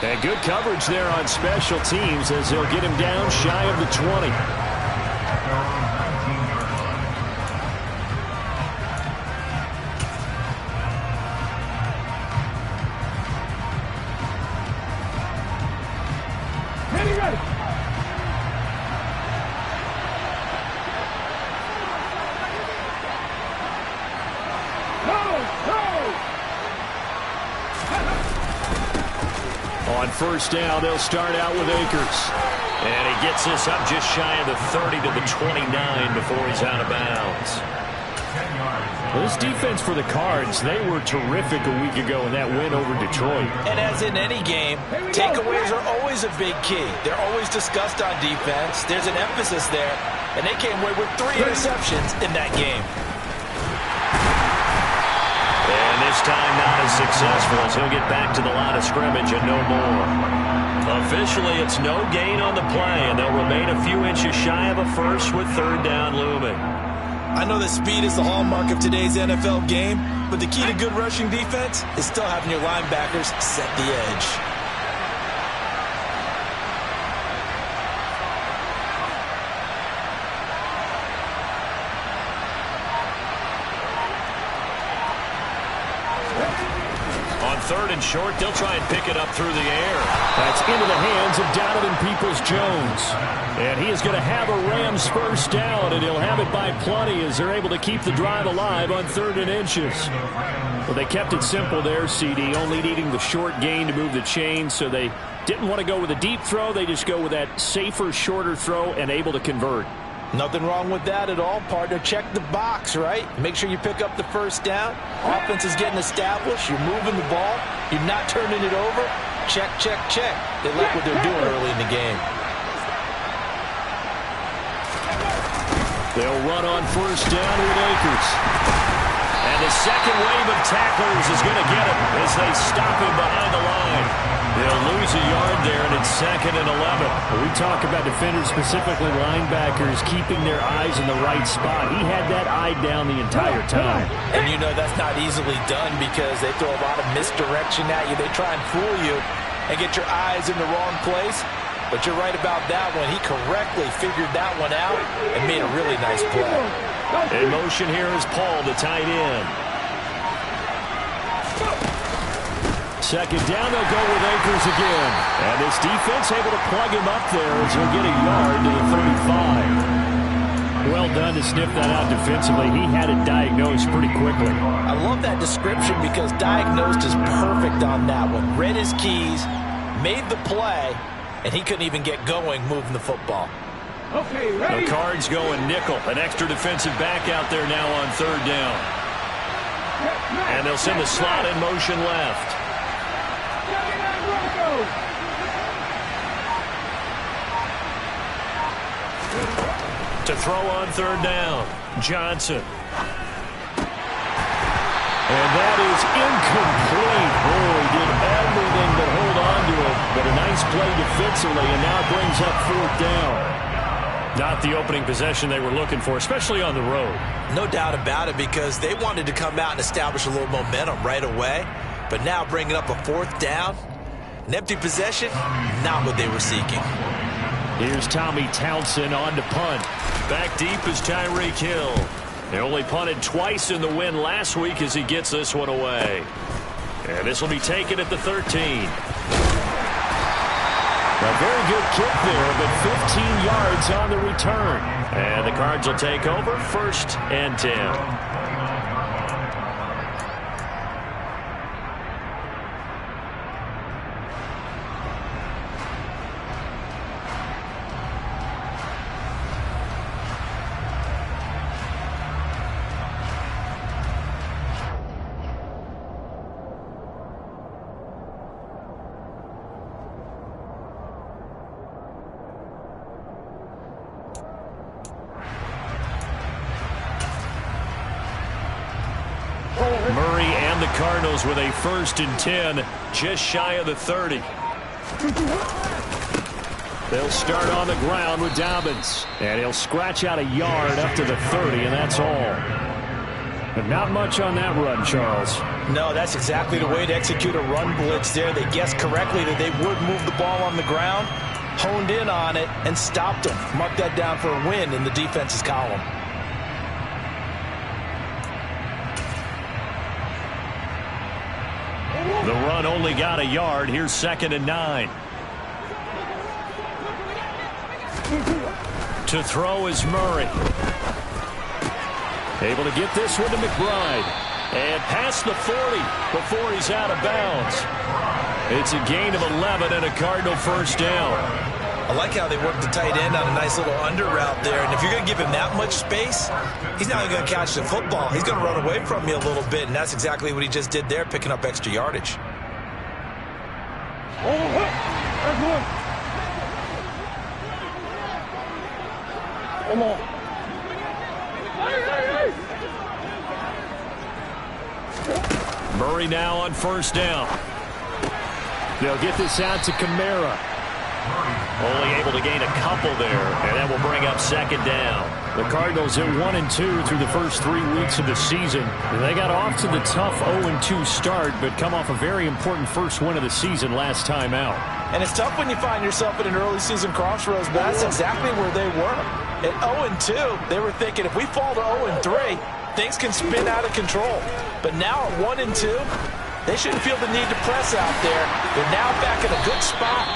And good coverage there on special teams as they'll get him down shy of the 20. On first down, they'll start out with Akers. And he gets this up just shy of the 30 to the 29 before he's out of bounds. Well, this defense for the Cards, they were terrific a week ago in that win over Detroit. And as in any game, takeaways are always a big key. They're always discussed on defense. There's an emphasis there. And they came away with 3 interceptions in that game. And this time not as successful as he'll get back to the line of scrimmage and no more. Officially, it's no gain on the play, and they'll remain a few inches shy of a first with third down looming. I know that speed is the hallmark of today's NFL game, but the key to good rushing defense is still having your linebackers set the edge. Third and short, they'll try and pick it up through the air. That's into the hands of Donovan Peoples-Jones. And he is going to have a Rams first down, and he'll have it by plenty as they're able to keep the drive alive on 3rd and inches. Well, they kept it simple there, CD, only needing the short gain to move the chains, so they didn't want to go with a deep throw. They just go with that safer, shorter throw and able to convert. Nothing wrong with that at all, partner. Check the box, right? Make sure you pick up the first down. Offense is getting established. You're moving the ball. You're not turning it over. Check, check, check. They like what they're doing early in the game. They'll run on first down with Akers. And the second wave of tacklers is going to get him as they stop him behind the line. They'll lose a yard there, and it's 2nd and 11. We talk about defenders, specifically linebackers, keeping their eyes in the right spot. He had that eye down the entire time. And you know that's not easily done because they throw a lot of misdirection at you. They try and fool you and get your eyes in the wrong place. But you're right about that one. He correctly figured that one out and made a really nice play. In motion here is Paul, the tight end. Second down, they'll go with Akers again. And this defense able to plug him up there as he'll get a yard to the 35. Well done to sniff that out defensively. He had it diagnosed pretty quickly. I love that description because diagnosed is perfect on that one. Read his keys, made the play, and he couldn't even get going moving the football. Okay, ready. The Cards going nickel. An extra defensive back out there now on 3rd down. And they'll send the slot in motion left. To throw on 3rd down, Johnson. And that is incomplete. Oh, he did everything but hold on to it. But a nice play defensively, and now brings up 4th down. Not the opening possession they were looking for, especially on the road. No doubt about it, because they wanted to come out and establish a little momentum right away. But now bringing up a 4th down, an empty possession, not what they were seeking. Here's Tommy Townsend on to punt. Back deep is Tyreek Hill. They only punted twice in the win last week as he gets this one away. And this will be taken at the 13. A very good kick there, but 15 yards on the return. And the Cards will take over 1st and 10. Murray and the Cardinals with a 1st and 10, just shy of the 30. They'll start on the ground with Dobbins, and he'll scratch out a yard up to the 30, and that's all. But not much on that run, Charles. No, that's exactly the way to execute a run blitz there. They guessed correctly that they would move the ball on the ground, honed in on it, and stopped them. Mark that down for a win in the defense's column. The run only got a yard. Here's 2nd and 9. To throw is Murray. Able to get this one to McBride. And past the 40 before he's out of bounds. It's a gain of 11 and a Cardinal first down. I like how they work the tight end on a nice little under route there. And if you're going to give him that much space, he's not going to catch the football. He's going to run away from you a little bit. And that's exactly what he just did there, picking up extra yardage. Murray now on first down. They'll get this out to Kamara. Only able to gain a couple there, and that will bring up 2nd down. The Cardinals at 1-2 through the first 3 weeks of the season. They got off to the tough 0-2 start, but come off a very important first win of the season last time out. And it's tough when you find yourself at an early season crossroads, but that's exactly where they were. At 0-2, they were thinking if we fall to 0-3, things can spin out of control. But now at 1-2, they shouldn't feel the need to press out there. They're now back in a good spot.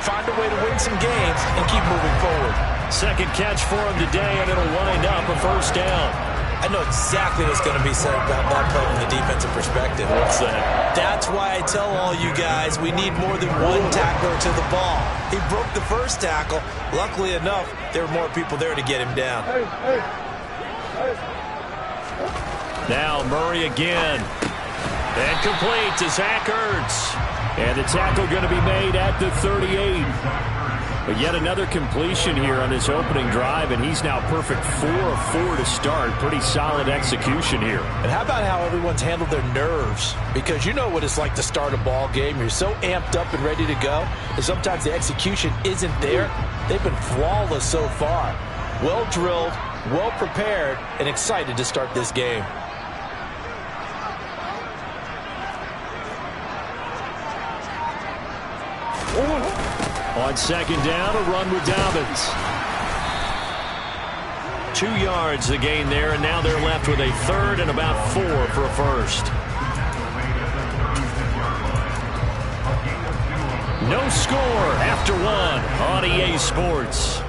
Find a way to win some games and keep moving forward. Second catch for him today, and it'll wind up a first down. I know exactly what's going to be said about that play from the defensive perspective. What's that? That's why I tell all you guys we need more than one tackler to the ball. He broke the first tackle. Luckily enough, there were more people there to get him down. Now Murray again. And complete to Zach Ertz. And the tackle going to be made at the 38. But yet another completion here on this opening drive, and he's now perfect 4 of 4 to start. Pretty solid execution here. And how about how everyone's handled their nerves? Because you know what it's like to start a ball game. You're so amped up and ready to go, and sometimes the execution isn't there. They've been flawless so far. Well drilled, well prepared, and excited to start this game. On 2nd down, a run with Dobbins. 2 yards the gain there, and now they're left with a 3rd and about 4 for a first. No score after 1 on EA Sports.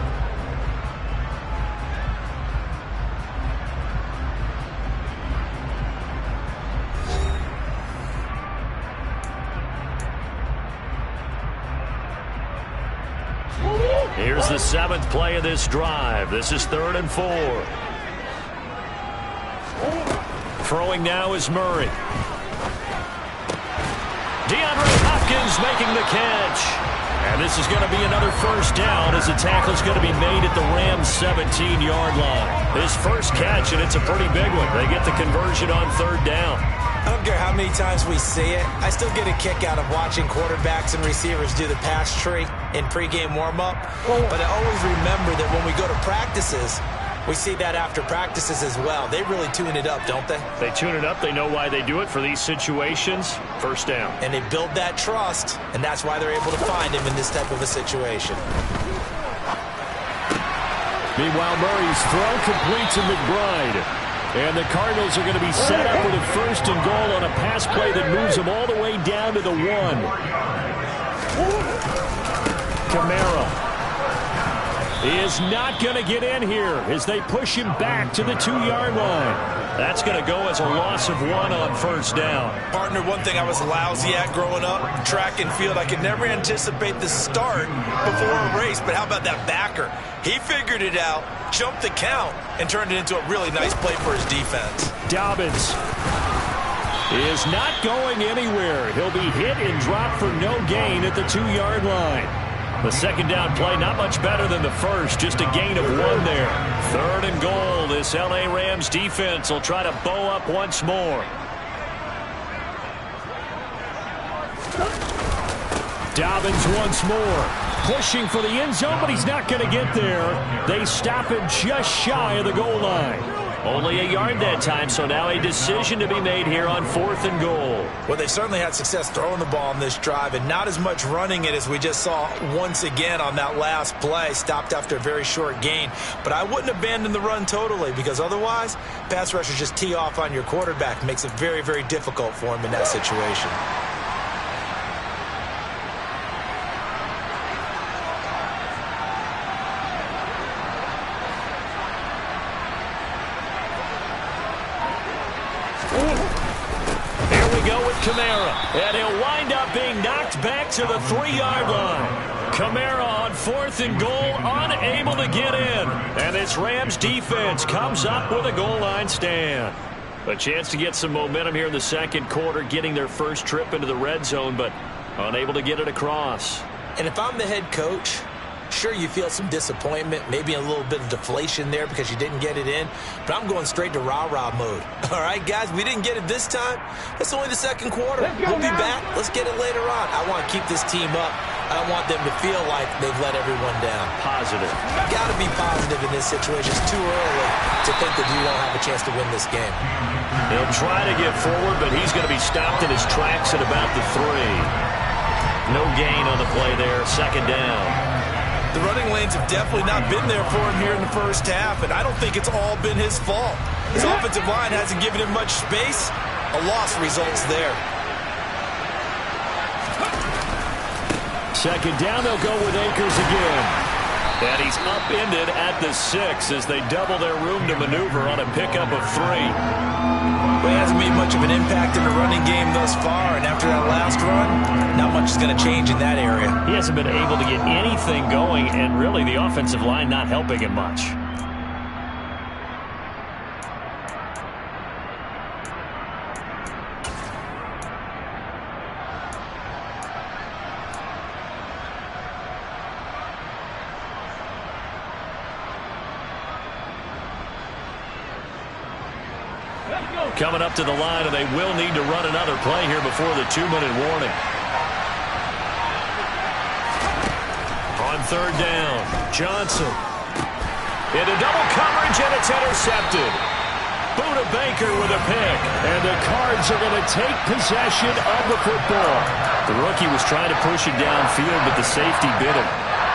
Here's the 7th play of this drive. This is 3rd and 4. Throwing now is Murray. DeAndre Hopkins making the catch. And this is going to be another first down as the tackle is going to be made at the Rams' 17-yard line. His first catch, and it's a pretty big one. They get the conversion on 3rd down. I don't care how many times we see it. I still get a kick out of watching quarterbacks and receivers do the pass tree in pregame warm-up. But I always remember that when we go to practices, we see that after practices as well. They really tune it up, don't they? They tune it up. They know why they do it for these situations. First down. And they build that trust, and that's why they're able to find him in this type of a situation. Meanwhile, Murray's throw complete to McBride. And the Cardinals are going to be set up with a 1st and goal on a pass play that moves them all the way down to the 1. Kamara is not going to get in here as they push him back to the 2-yard line. That's going to go as a loss of 1 on first down. Partner, one thing I was lousy at growing up, track and field, I could never anticipate the start before a race, but how about that backer? He figured it out, jumped the count, and turned it into a really nice play for his defense. Dobbins is not going anywhere. He'll be hit and dropped for no gain at the 2-yard line. The 2nd down play, not much better than the first, just a gain of 1 there. 3rd and goal. This LA Rams defense will try to bow up once more. Dobbins once more, pushing for the end zone, but he's not going to get there. They stop him just shy of the goal line. Only a yard that time, so now a decision to be made here on 4th and goal. Well, they've certainly had success throwing the ball on this drive and not as much running it as we just saw once again on that last play. Stopped after a very short gain. But I wouldn't abandon the run totally, because otherwise, pass rushers just tee off on your quarterback. Makes it very, very difficult for him in that situation. Kamara, and he'll wind up being knocked back to the 3-yard line. Kamara on 4th and goal, unable to get in. And this Rams defense comes up with a goal line stand. A chance to get some momentum here in the second quarter, getting their first trip into the red zone, but unable to get it across. And if I'm the head coach, sure, you feel some disappointment, maybe a little bit of deflation there because you didn't get it in, but I'm going straight to rah-rah mode. All right, guys, we didn't get it this time. It's only the second quarter. We'll be back. Let's get it later on. I want to keep this team up. I don't want them to feel like they've let everyone down. Positive. Got to be positive in this situation. It's too early to think that you don't have a chance to win this game. He'll try to get forward, but he's going to be stopped in his tracks at about the 3. No gain on the play there. Second down. The running lanes have definitely not been there for him here in the first half, and I don't think it's all been his fault. His offensive line hasn't given him much space. A loss results there. Second down, they'll go with Akers again. And he's upended at the 6 as they double their room to maneuver on a pickup of 3. Well, he hasn't made much of an impact in the running game thus far, and after that last run, not much is going to change in that area. He hasn't been able to get anything going, and really the offensive line not helping him much. Coming up to the line, and they will need to run another play here before the 2-minute warning. On 3rd down, Johnson. Into double coverage, and it's intercepted. Buda Baker with a pick, and the Cards are going to take possession of the football. The rookie was trying to push it downfield, but the safety bit him.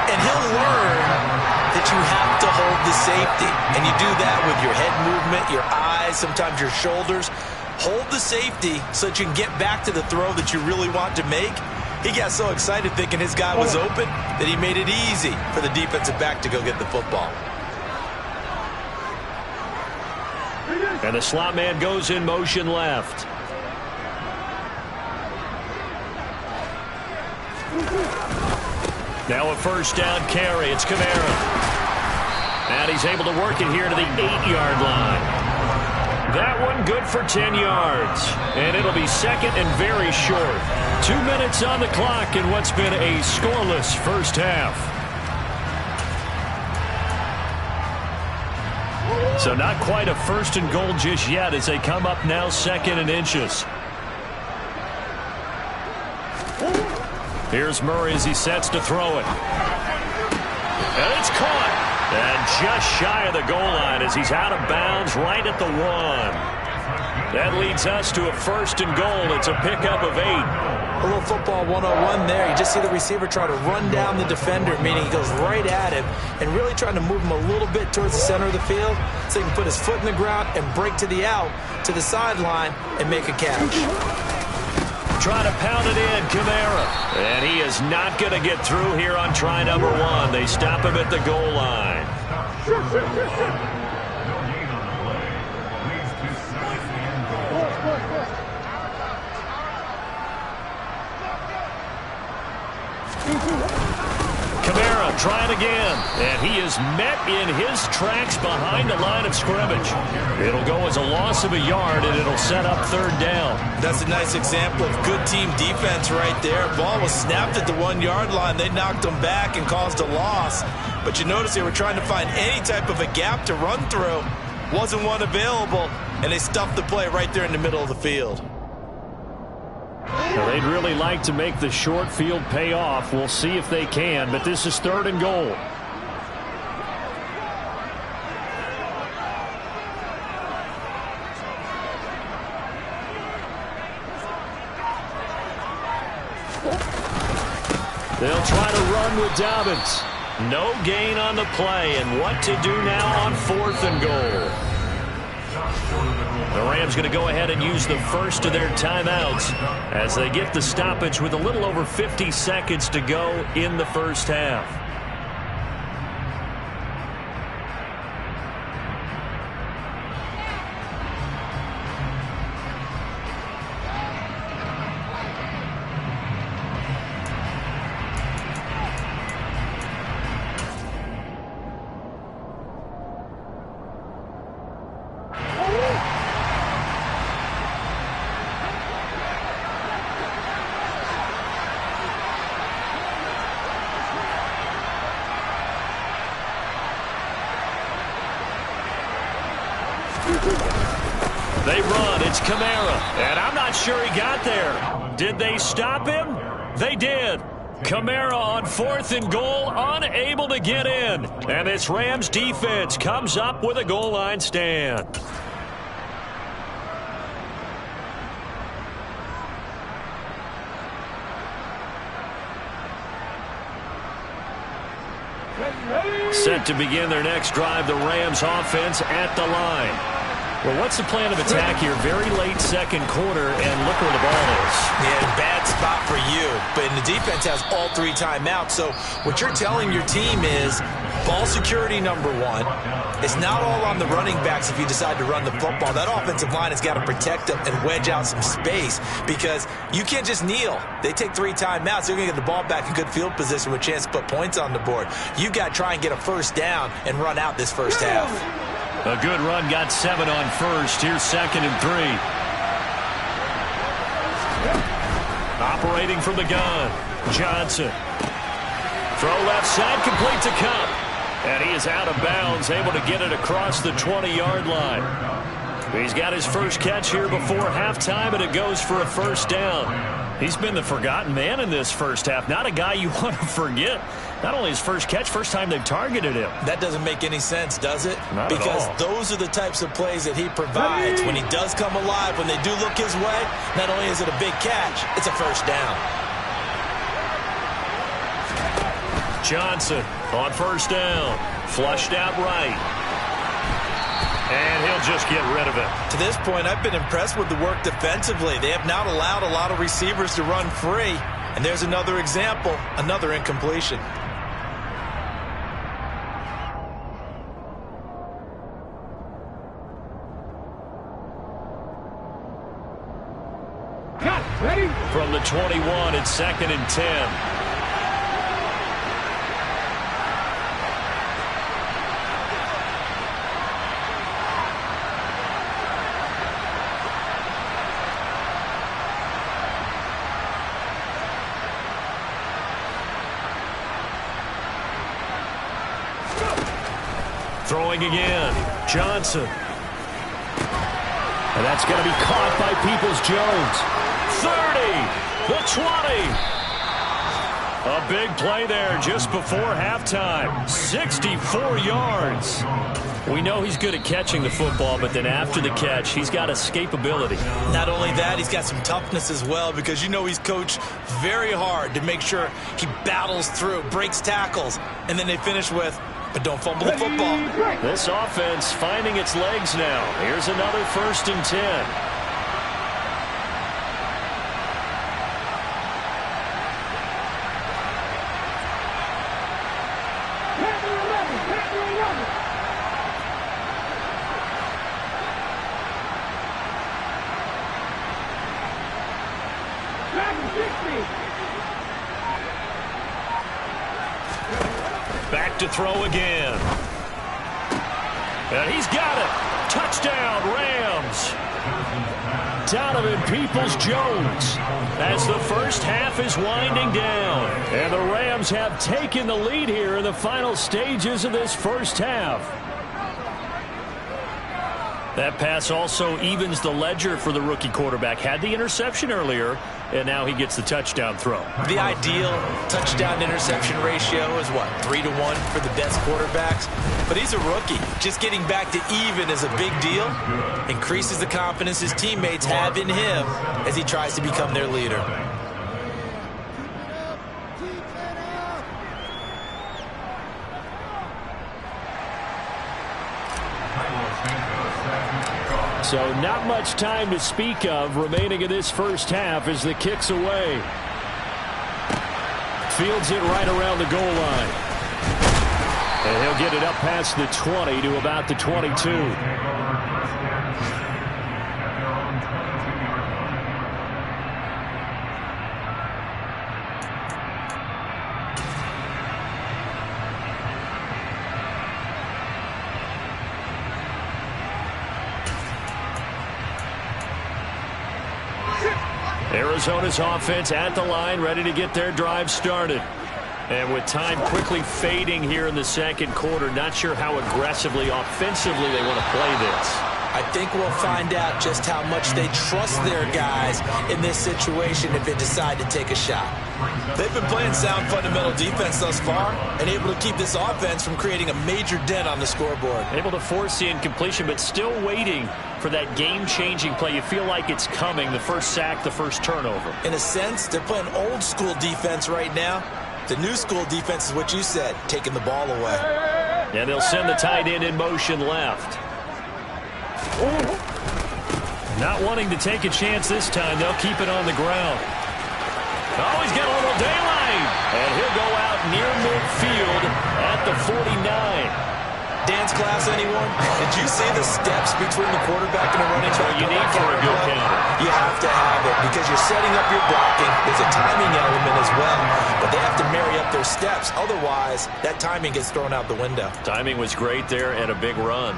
And he'll learn that you have to hold the safety. And you do that with your head movement, your eyes, sometimes your shoulders. Hold the safety so that you can get back to the throw that you really want to make. He got so excited thinking his guy was open that he made it easy for the defensive back to go get the football. And the slot man goes in motion left. Now a first down carry. It's Kamara. And he's able to work it here to the 8-yard line. That one good for 10 yards. And it'll be second and very short. 2 minutes on the clock in what's been a scoreless first half. So not quite a first and goal just yet as they come up now 2nd and inches. Here's Murray as he sets to throw it. And it's caught. And just shy of the goal line as he's out of bounds right at the 1. That leads us to a first and goal. It's a pickup of 8. A little football 101 there. You just see the receiver try to run down the defender, meaning he goes right at him and really trying to move him a little bit towards the center of the field so he can put his foot in the ground and break to the out, to the sideline, and make a catch. Trying to pound it in, Kamara. And he is not going to get through here on try number 1. They stop him at the goal line. Kamara trying again, and he is met in his tracks behind the line of scrimmage. It'll go as a loss of a yard, and it'll set up 3rd down. That's a nice example of good team defense right there. Ball was snapped at the 1-yard line. They knocked him back and caused a loss. But you notice they were trying to find any type of a gap to run through. Wasn't one available, and they stuffed the play right there in the middle of the field. Well, they'd really like to make the short field pay off. We'll see if they can, but this is 3rd and goal. They'll try to run with Dobbins. No gain on the play, and what to do now on 4th and goal. The Rams going to go ahead and use the first of their timeouts as they get the stoppage with a little over 50 seconds to go in the first half. They run. It's Kamara. And I'm not sure he got there. Did they stop him? They did. Kamara on 4th and goal, unable to get in. And this Rams defense comes up with a goal line stand. Set to begin their next drive, the Rams offense at the line. Well, what's the plan of attack here? Very late second quarter, and look where the ball is. Yeah, bad spot for you. But the defense has all 3 timeouts. So what you're telling your team is ball security number 1. It's not all on the running backs if you decide to run the football. That offensive line has got to protect them and wedge out some space because you can't just kneel. They take 3 timeouts. They're going to get the ball back in good field position with a chance to put points on the board. You've got to try and get a first down and run out this first half. A good run, got 7 on first. Here's 2nd and 3. Operating from the gun, Johnson. Throw left side, complete to Cup. And he is out of bounds, able to get it across the 20-yard line. He's got his first catch here before halftime, and it goes for a first down. He's been the forgotten man in this first half. Not a guy you want to forget. Not only his first catch, first time they've targeted him. That doesn't make any sense, does it? Not because at all. Those are the types of plays that he provides. When he does come alive, when they do look his way, not only is it a big catch, it's a first down. Johnson on first down. Flushed out right. And he'll just get rid of it. To this point, I've been impressed with the work defensively. They have not allowed a lot of receivers to run free. And there's another example, another incompletion. Ready? From the 21, it's 2nd and 10. Throwing again, Johnson. And that's going to be caught by Peoples-Jones. 30, the 20. A big play there just before halftime. 64 yards. We know he's good at catching the football, but then after the catch, he's got escapability. Not only that, he's got some toughness as well because you know he's coached very hard to make sure he battles through, breaks tackles, and then they finish with, but don't fumble the football. This offense finding its legs now. Here's another 1st and 10. Back to throw again. And he's got it. Touchdown, Rams. Donovan Peoples-Jones as the first half is winding down. And the Rams have taken the lead here in the final stages of this first half. That pass also evens the ledger for the rookie quarterback. Had the interception earlier, and now he gets the touchdown throw. The ideal touchdown-interception ratio is, what, 3-to-1 for the best quarterbacks? But he's a rookie. Just getting back to even is a big deal. Increases the confidence his teammates have in him as he tries to become their leader. So not much time to speak of remaining in this first half as the kick's away. Fields it right around the goal line. And he'll get it up past the 20 to about the 22. Arizona's offense at the line, ready to get their drive started. And with time quickly fading here in the second quarter, not sure how aggressively, offensively they want to play this. I think we'll find out just how much they trust their guys in this situation if they decide to take a shot. They've been playing sound fundamental defense thus far and able to keep this offense from creating a major dent on the scoreboard. Able to force the incompletion, but still waiting for that game-changing play. You feel like it's coming, the first sack, the first turnover. In a sense, they're playing old-school defense right now. The new school defense is what you said, taking the ball away. And they'll send the tight end in motion left. Not wanting to take a chance this time, they'll keep it on the ground. Oh, he's got a little daylight. And he'll go out near midfield at the 49. Dance class, anyone? Did you see the steps between the quarterback and the running back? You need for a good counter. You have to have it because you're setting up your blocking. There's a timing element as well, but they have to marry up their steps. Otherwise, that timing gets thrown out the window. Timing was great there and a big run.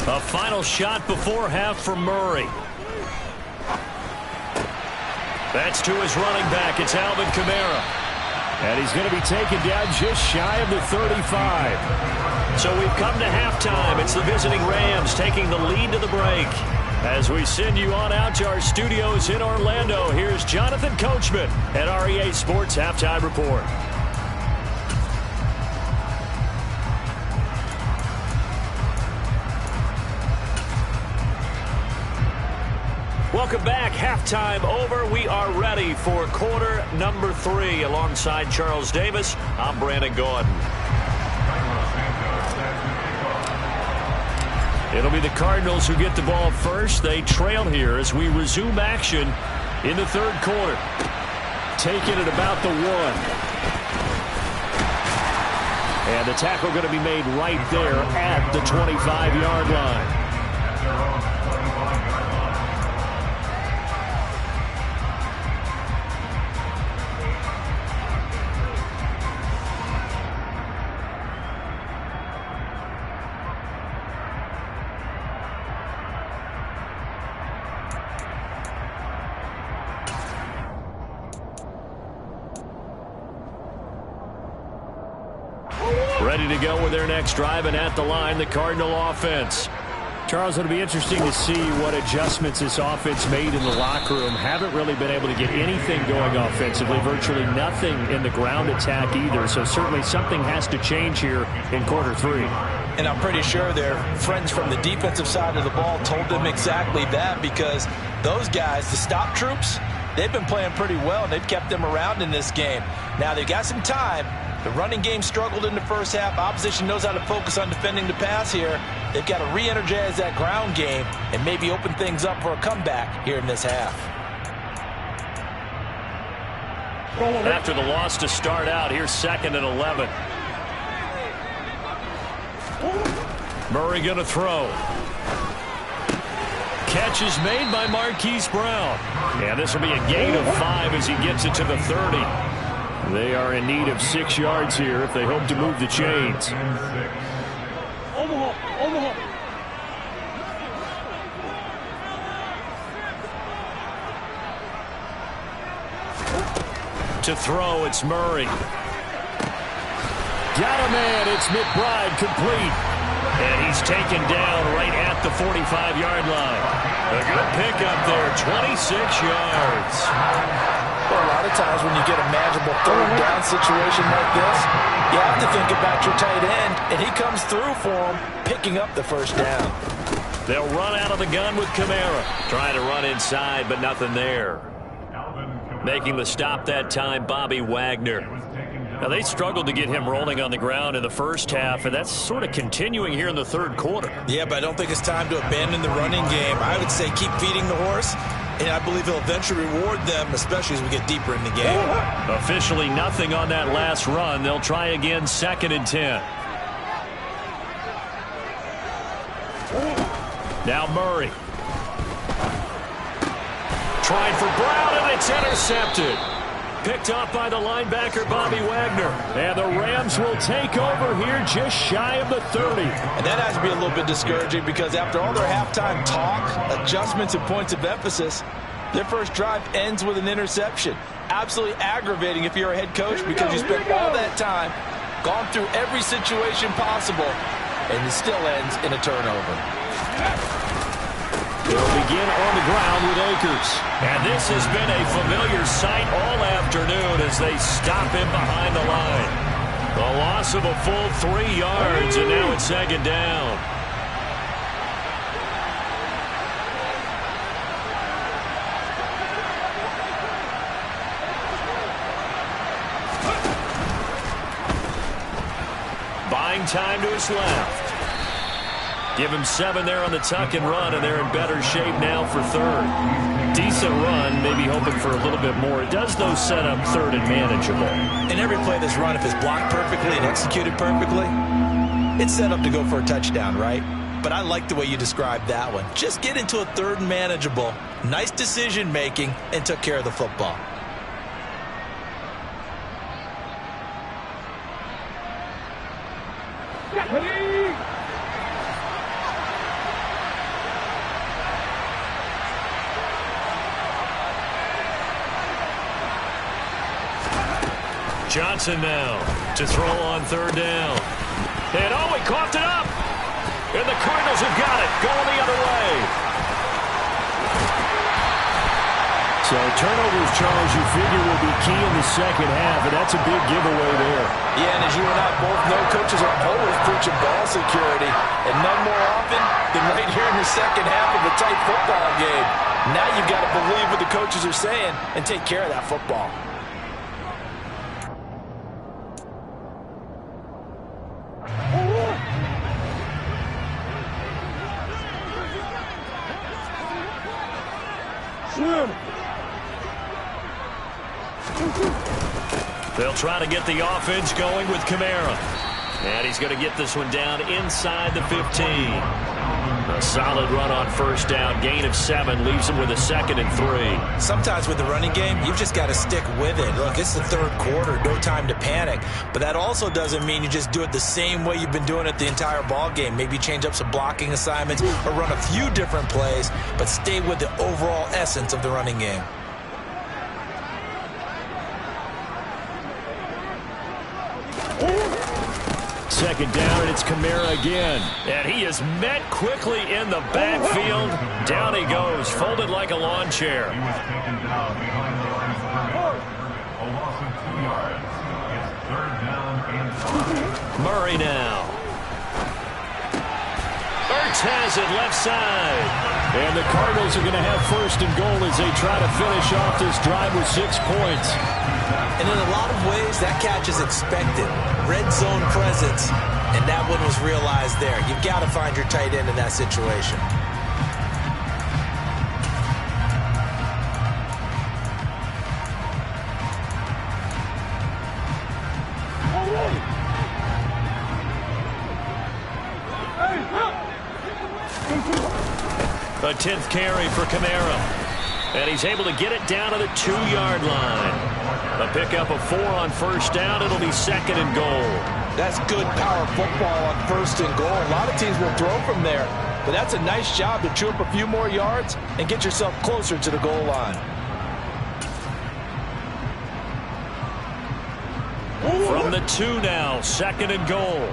A final shot before half from Murray. That's to his running back. It's Alvin Kamara. And he's going to be taken down just shy of the 35. So we've come to halftime. It's the visiting Rams taking the lead to the break. As we send you on out to our studios in Orlando, here's Jonathan Coachman at REA Sports Halftime Report. Welcome back. Halftime over. We are ready for quarter number 3. Alongside Charles Davis, I'm Brandon Gordon. It'll be the Cardinals who get the ball first. They trail here as we resume action in the third quarter. Taking it about the 1. And the tackle going to be made right there at the 25-yard line. Ready to go with their next drive, and at the line, the Cardinal offense. Charles, it'll be interesting to see what adjustments this offense made in the locker room. Haven't really been able to get anything going offensively, virtually nothing in the ground attack either. So certainly something has to change here in quarter 3. And I'm pretty sure their friends from the defensive side of the ball told them exactly that, because those guys, the stop troops, they've been playing pretty well, and they've kept them around in this game. Now they've got some time. The running game struggled in the first half. Opposition knows how to focus on defending the pass here. They've got to re-energize that ground game and maybe open things up for a comeback here in this half. After the loss to start out, here's 2nd and 11. Murray going to throw. Catch is made by Marquise Brown. And this will be a gain of 5 as he gets it to the 30. They are in need of 6 yards here if they hope to move the chains. To throw, it's Murray. Got a man, it's McBride, complete. And he's taken down right at the 45-yard line. A good pickup there, 26 yards. Well, a lot of times when you get a manageable third down situation like this, you have to think about your tight end, and he comes through for him, picking up the first down. They'll run out of the gun with Kamara. Trying to run inside, but nothing there. Making the stop that time, Bobby Wagner. Now, they struggled to get him rolling on the ground in the first half, and that's sort of continuing here in the third quarter. Yeah, but I don't think it's time to abandon the running game. I would say keep feeding the horse, and I believe he'll eventually reward them, especially as we get deeper in the game. Officially nothing on that last run. They'll try again, 2nd and 10. Now Murray. Trying for Brown, and it's intercepted. Picked up by the linebacker, Bobby Wagner. And the Rams will take over here just shy of the 30. And that has to be a little bit discouraging because after all their halftime talk, adjustments, and points of emphasis, their first drive ends with an interception. Absolutely aggravating if you're a head coach because you spent all that time, gone through every situation possible, and it still ends in a turnover. They'll begin on the ground with Akers. And this has been a familiar sight all afternoon as they stop him behind the line. A loss of a full 3 yards, and now it's 2nd down. Buying time to his left. Give him 7 there on the tuck and run, and they're in better shape now for 3rd. Decent run, maybe hoping for a little bit more. It does, though, set up 3rd and manageable. In every play that's run, if it's blocked perfectly and executed perfectly, it's set up to go for a touchdown, right? But I like the way you described that one. Just get into a 3rd and manageable, nice decision-making, and took care of the football. Johnson now to throw on 3rd down. And oh, he coughed it up. And the Cardinals have got it, going the other way. So turnovers, Charles, you figure will be key in the second half, and that's a big giveaway there. Yeah, and as you and I both know, coaches are always preaching ball security, and none more often than right here in the second half of a tight football game. Now you've got to believe what the coaches are saying and take care of that football. They'll try to get the offense going with Kamara. And he's going to get this one down inside the 15. A solid run on 1st down. Gain of 7 leaves him with a 2nd and 3. Sometimes with the running game, you've just got to stick with it. Look, it's the 3rd quarter. No time to panic. But that also doesn't mean you just do it the same way you've been doing it the entire ball game. Maybe change up some blocking assignments or run a few different plays, but stay with the overall essence of the running game. Second down, and it's Kamara again. And he is met quickly in the backfield. Down he goes, folded like a lawn chair. He was taken down behind the line of scrimmage. A loss of 2 yards. It's 3rd down and 5. Murray now. Ertz has it left side. And the Cardinals are going to have 1st and goal as they try to finish off this drive with 6 points. And in a lot of ways, that catch is expected. Red zone presence, and that one was realized there. You've got to find your tight end in that situation. A 10th carry for Kamara. And he's able to get it down to the 2-yard line. A pickup of 4 on 1st down. It'll be 2nd and goal. That's good power football on 1st and goal. A lot of teams will throw from there, but that's a nice job to chew up a few more yards and get yourself closer to the goal line. From the 2 now, 2nd and goal.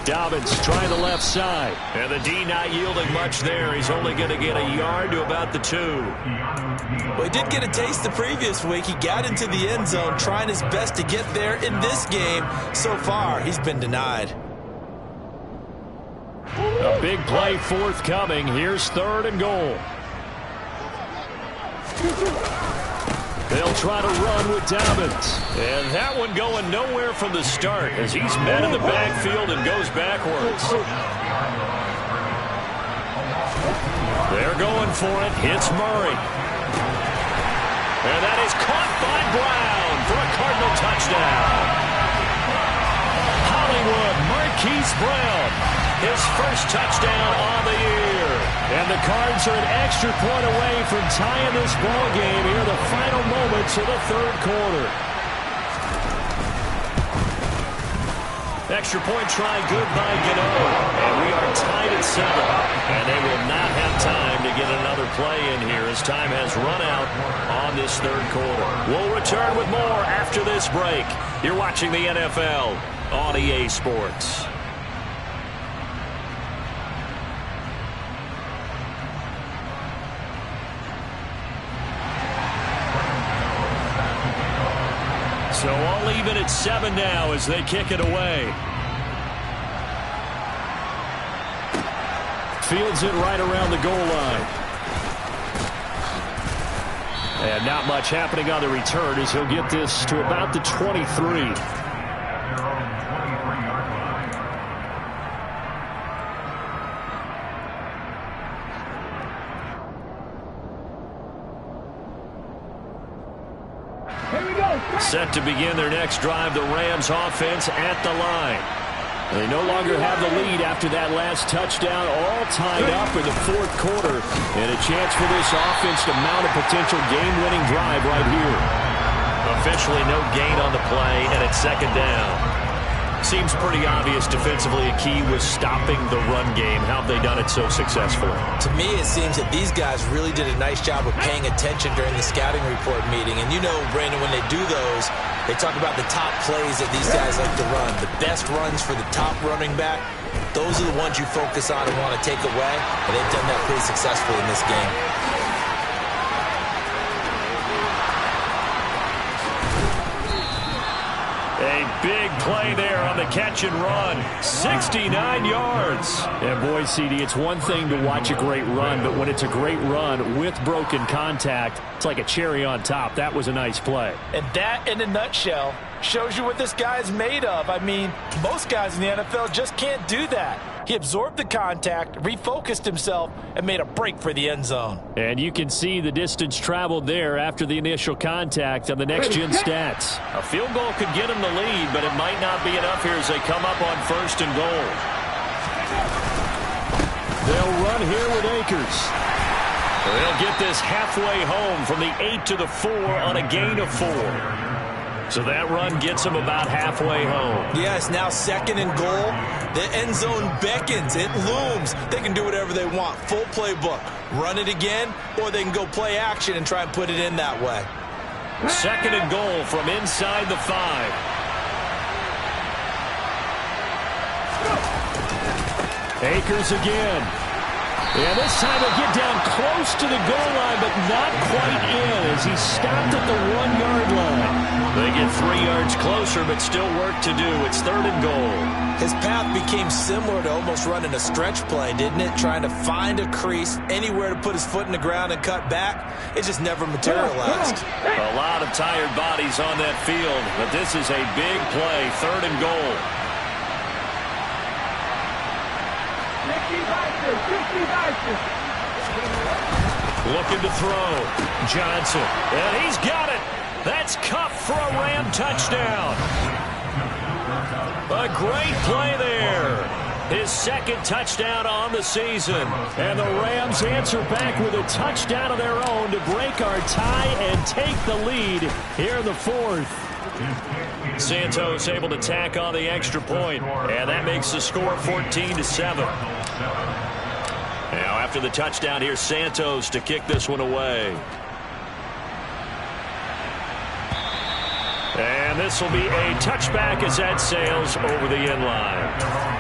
Dobbins trying the left side. And the D not yielding much there. He's only going to get a yard to about the 2. Well, he did get a taste the previous week. He got into the end zone trying his best to get there in this game. So far, he's been denied. A big play forthcoming. Here's 3rd and goal. They'll try to run with Dobbins. And that one going nowhere from the start as he's met in the backfield and goes backwards. They're going for it. Hits Murray. And that is caught by Brown for a Cardinal touchdown. Hollywood Marquise Brown, his first touchdown on the year. And the Cards are an extra point away from tying this ball game here in the final moments of the third quarter. Extra point try good by Gano. And we are tied at 7. And they will not have time to get another play in here as time has run out on this third quarter. We'll return with more after this break. You're watching the NFL on EA Sports. So all even at 7 now as they kick it away. Fields it right around the goal line. And not much happening on the return as he'll get this to about the 23. Set to begin their next drive, the Rams offense at the line. They no longer have the lead after that last touchdown, all tied up in the fourth quarter. And a chance for this offense to mount a potential game-winning drive right here. Officially no gain on the play, and it's second down. Seems pretty obvious defensively a key was stopping the run game. How have they done it so successfully? To me, it seems that these guys really did a nice job of paying attention during the scouting report meeting. And you know, Brandon, when they do those, they talk about the top plays that these guys like to run. The best runs for the top running back, those are the ones you focus on and want to take away. And they've done that pretty successfully in this game. A big play there on the catch and run. 69 yards. And boy, CD, it's one thing to watch a great run, but when it's a great run with broken contact, it's like a cherry on top. That was a nice play. And that, in a nutshell, shows you what this guy's made of. I mean, most guys in the NFL just can't do that. He absorbed the contact, refocused himself, and made a break for the end zone. And you can see the distance traveled there after the initial contact on the next-gen stats. A field goal could get him the lead, but it might not be enough here as they come up on 1st and goal. They'll run here with Akers. They'll get this halfway home from the 8 to the 4 on a gain of 4. So that run gets them about halfway home. Yes, now 2nd and goal. The end zone beckons. It looms. They can do whatever they want. Full playbook. Run it again, or they can go play action and try and put it in that way. 2nd and goal from inside the 5. Akers again. And this time they get down close to the goal line, but not quite in as he stopped at the 1-yard line. They get 3 yards closer, but still work to do. It's 3rd and goal. His path became similar to almost running a stretch play, didn't it? Trying to find a crease, anywhere to put his foot in the ground and cut back. It just never materialized. A lot of tired bodies on that field, but this is a big play. 3rd and goal. Looking to throw. Johnson. And he's got it. That's Cup for a Ram touchdown. A great play there. His 2nd touchdown on the season. And the Rams answer back with a touchdown of their own to break our tie and take the lead here in the 4th. Santos able to tack on the extra point, and that makes the score 14-7. Now after the touchdown, here's Santos to kick this one away. And this will be a touchback as that sails over the end line.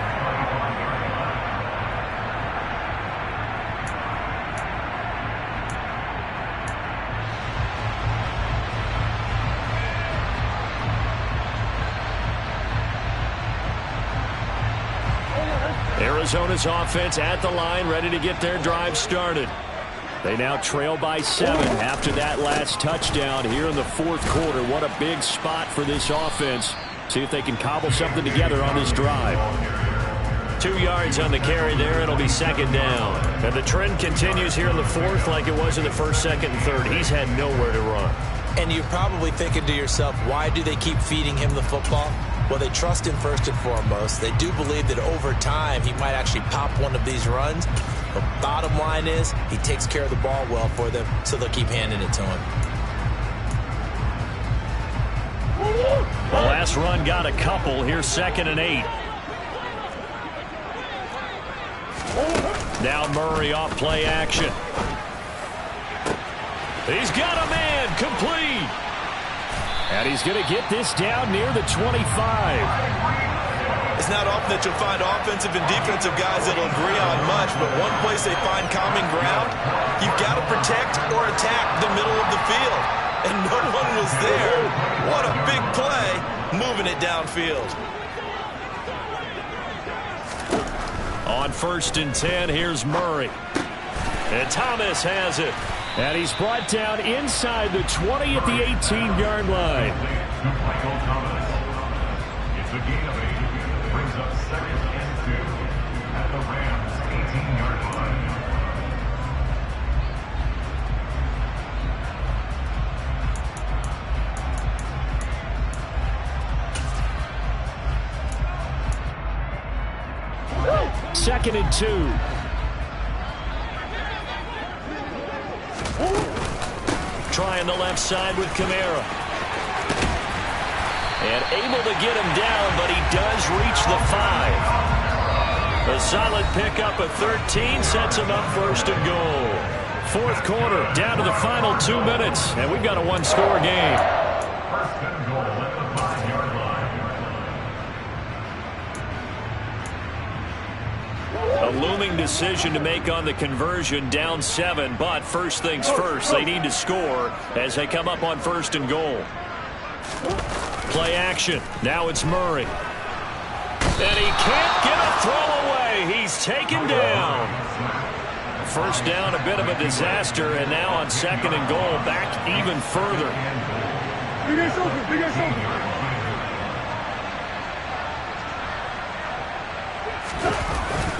Arizona's offense at the line, ready to get their drive started. They now trail by 7 after that last touchdown here in the fourth quarter. What a big spot for this offense. See if they can cobble something together on this drive. 2 yards on the carry there. It'll be second down. And the trend continues here in the fourth like it was in the first, second, and third. He's had nowhere to run. And you're probably thinking to yourself, why do they keep feeding him the football? Well, they trust him first and foremost. They do believe that over time he might actually pop one of these runs. The bottom line is he takes care of the ball well for them, so they'll keep handing it to him. The last run got a couple. Here's 2nd and 8. Now Murray off play action. He's got a man complete. And he's going to get this down near the 25. It's not often that you'll find offensive and defensive guys that'll agree on much, but one place they find common ground, you've got to protect or attack the middle of the field. And no one was there. What a big play, moving it downfield. On 1st and 10, here's Murray. And Thomas has it. And he's brought down inside the 20 at the 18-yard line. Michael Thomas. It's a gain of 8. Brings up 2nd and 2 at the Rams' 18-yard line. Second and 2. Trying the left side with Kamara. And able to get him down, but he does reach the 5. A solid pickup of 13 sets him up 1st and goal. Fourth quarter, down to the final 2 minutes, and we've got a one-score game. 1st and goal at the 5-yard line. A looming decision to make on the conversion, down 7, but first things first, they need to score as they come up on 1st and goal. Play action. Now it's Murray. And he can't get a throw away. He's taken down. First down, a bit of a disaster, and now on 2nd and goal, back even further.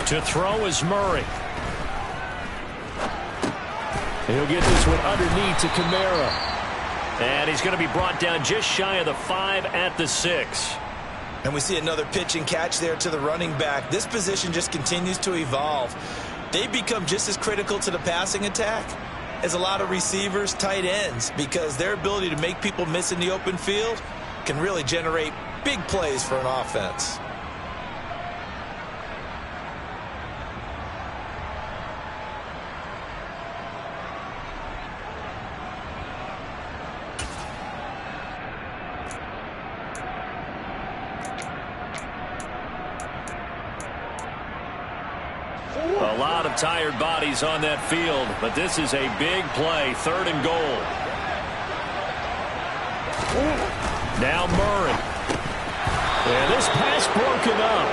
To throw is Murray. He'll get this one underneath to Kamara. And he's going to be brought down just shy of the 5 at the 6. And we see another pitch and catch there to the running back. This position just continues to evolve. They become just as critical to the passing attack as a lot of receivers, tight ends, because their ability to make people miss in the open field can really generate big plays for an offense. A lot of tired bodies on that field, but this is a big play, 3rd and goal. Now Murray. And this pass broken up.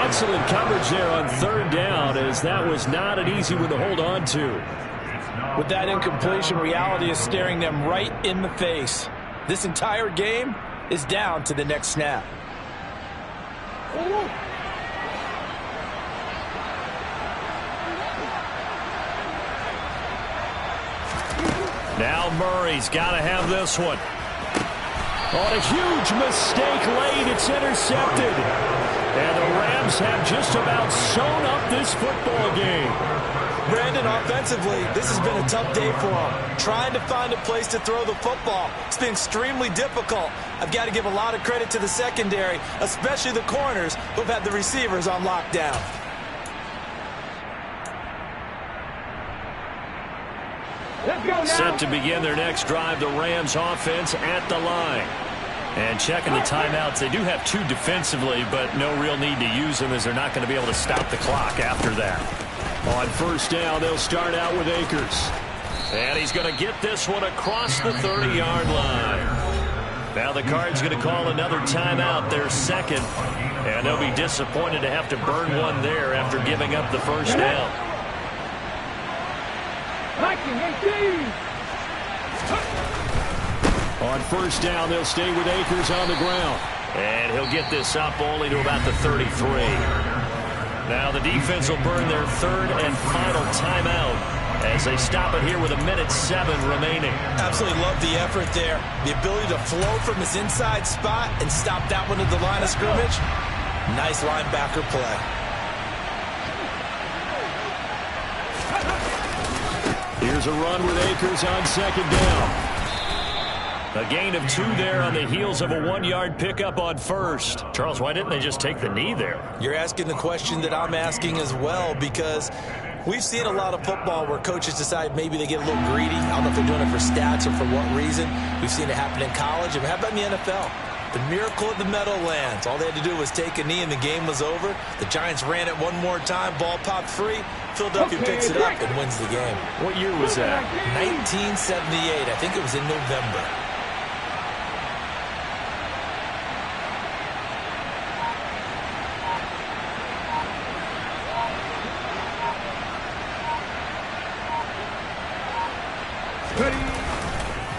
Excellent coverage there on 3rd down, as that was not an easy one to hold on to. With that incompletion, reality is staring them right in the face. This entire game is down to the next snap. Now Murray's got to have this one. On a huge mistake late, it's intercepted. And the Rams have just about sewn up this football game. Brandon, offensively, this has been a tough day for them. Trying to find a place to throw the football. It's been extremely difficult. I've got to give a lot of credit to the secondary, especially the corners who've had the receivers on lockdown. Set to begin their next drive, the Rams offense at the line. And checking the timeouts, they do have 2 defensively, but no real need to use them as they're not going to be able to stop the clock after that. On 1st down, they'll start out with Akers. And he's going to get this one across the 30-yard line. Now the Cards going to call another timeout, their 2nd. And they'll be disappointed to have to burn one there after giving up the 1st down. On first down, they'll stay with Akers on the ground. And he'll get this up only to about the 33. Now the defense will burn their third and final timeout as they stop it here with 1:07 remaining. Absolutely love the effort there. The ability to flow from his inside spot and stop that one at the line of scrimmage. Nice linebacker play. Here's a run with Akers on second down. A gain of 2 there on the heels of a 1-yard pickup on first. Charles, why didn't they just take the knee there? You're asking the question that I'm asking as well, because we've seen a lot of football where coaches decide maybe they get a little greedy. I don't know if they're doing it for stats or for what reason. We've seen it happen in college. And how about in the NFL? The miracle of the Meadowlands. All they had to do was take a knee and the game was over. The Giants ran it one more time. Ball popped free. Philadelphia picks it up and wins the game. What year was that? 1978. I think it was in November.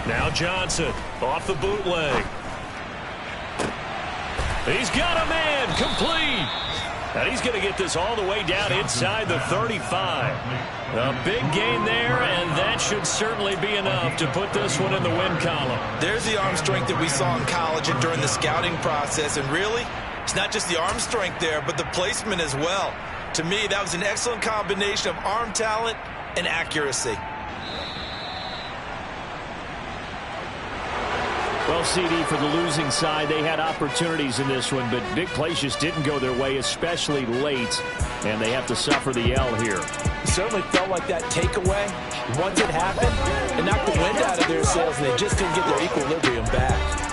Now Johnson off the bootleg. He's got a man complete. And he's going to get this all the way down inside the 35. A big gain there, and that should certainly be enough to put this one in the win column. There's the arm strength that we saw in college and during the scouting process. And really, it's not just the arm strength there, but the placement as well. To me, that was an excellent combination of arm talent and accuracy. Well, CD, for the losing side, they had opportunities in this one, but big plays just didn't go their way, especially late, and they have to suffer the L here. It certainly felt like that takeaway, once it happened, it knocked the wind out of their sails, and they just didn't get their equilibrium back.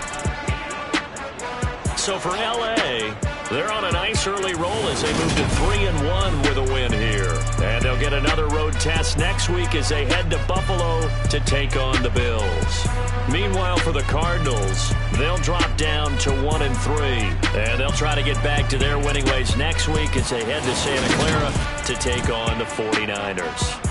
So for LA, they're on a nice early roll as they move to 3-1 with a win here. And they'll get another road test next week as they head to Buffalo to take on the Bills. Meanwhile, for the Cardinals, they'll drop down to 1-3. And they'll try to get back to their winning ways next week as they head to Santa Clara to take on the 49ers.